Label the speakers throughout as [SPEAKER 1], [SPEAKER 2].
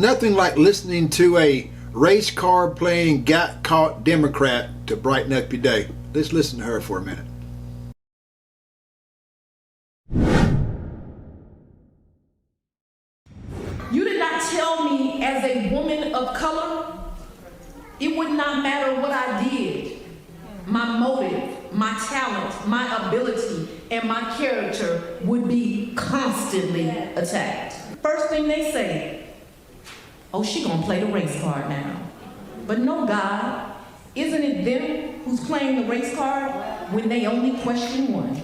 [SPEAKER 1] nothing like listening to a race car playing got caught Democrat to brighten up your day. Let's listen to her for a minute.
[SPEAKER 2] You did not tell me as a woman of color, it would not matter what I did. My motive, my talent, my ability, and my character would be constantly attacked. First thing they say, oh, she gonna play the race card now. But no, God, isn't it them who's playing the race card when they only question one?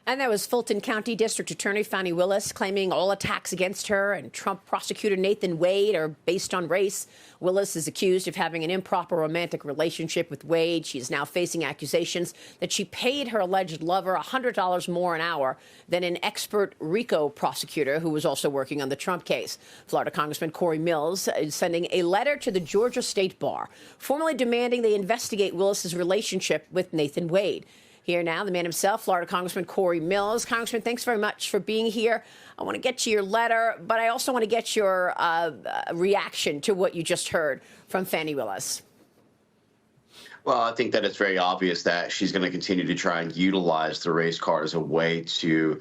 [SPEAKER 3] And that was Fulton County District Attorney Fani Willis claiming all attacks against her and Trump prosecutor Nathan Wade are based on race. Willis is accused of having an improper romantic relationship with Wade. She is now facing accusations that she paid her alleged lover $100 more an hour than an expert RICO prosecutor who was also working on the Trump case. Florida Congressman Corey Mills is sending a letter to the Georgia State Bar, formally demanding they investigate Willis's relationship with Nathan Wade. Here now, the man himself, Florida Congressman Corey Mills. Congressman, thanks very much for being here. I want to get to your letter, but I also want to get your reaction to what you just heard from Fani Willis.
[SPEAKER 4] Well, I think that it's very obvious that she's going to continue to try and utilize the race card as a way to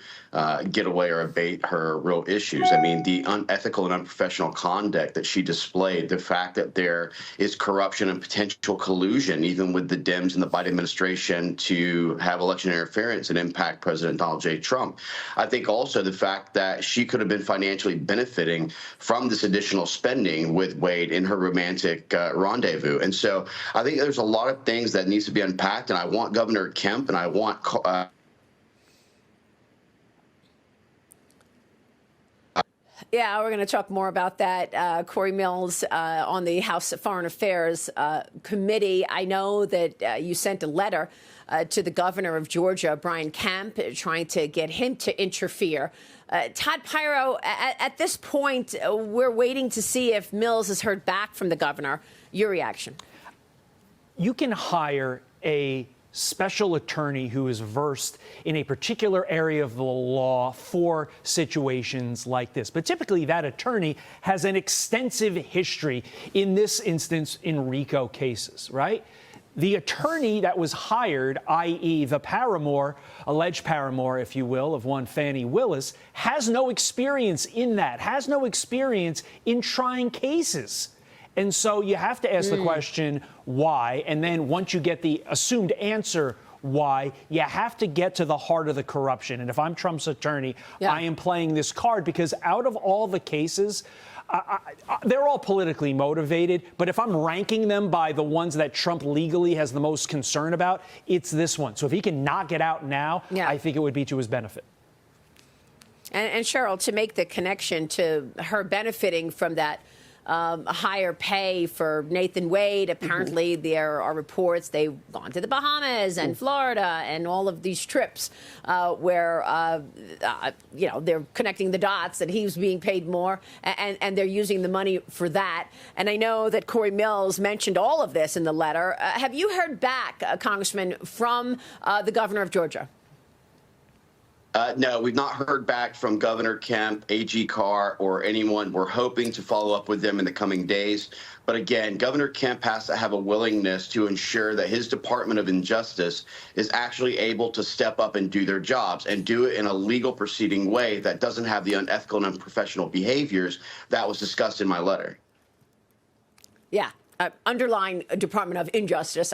[SPEAKER 4] get away or abate her real issues. I mean, the unethical and unprofessional conduct that she displayed, the fact that there is corruption and potential collusion, even with the Dems and the Biden administration, to have election interference and impact President Donald J. Trump. I think also the fact that she could have been financially benefiting from this additional spending with Wade in her romantic rendezvous. And so I think there's a lot of things that needs to be unpacked, and I want Governor Kemp and I want
[SPEAKER 3] Yeah, we're going to talk more about that. Corey Mills on the House Foreign Affairs Committee. I know that you sent a letter to the governor of Georgia, Brian Kemp, trying to get him to interfere. Todd Pyro, at this point, we're waiting to see if Mills has heard back from the governor. Your reaction?
[SPEAKER 5] You can hire a special attorney who is versed in a particular area of the law for situations like this. But typically that attorney has an extensive history, in this instance, in RICO cases, right? The attorney that was hired, i.e. the paramour, alleged paramour, if you will, of one Fani Willis, has no experience in that, has no experience in trying cases. And so you have to ask the question, why? And then once you get the assumed answer, why, you have to get to the heart of the corruption. And if I'm Trump's attorney, I am playing this card because out of all the cases, they're all politically motivated. But if I'm ranking them by the ones that Trump legally has the most concern about, it's this one. So if he can knock it out now, I think it would be to his benefit.
[SPEAKER 3] And Cheryl, to make the connection to her benefiting from that higher pay for Nathan Wade. Apparently, there are reports they've gone to the Bahamas and Florida and all of these trips where, you know, they're connecting the dots that he was being paid more and they're using the money for that. And I know that Corey Mills mentioned all of this in the letter. Have you heard back, Congressman, from the governor of Georgia?
[SPEAKER 4] No, we've not heard back from Governor Kemp, AG Carr, or anyone. We're hoping to follow up with them in the coming days. But again, Governor Kemp has to have a willingness to ensure that his Department of Injustice is actually able to step up and do their jobs and do it in a legal proceeding way that doesn't have the unethical and unprofessional behaviors that was discussed in my letter.
[SPEAKER 3] Yeah, underlying Department of Injustice.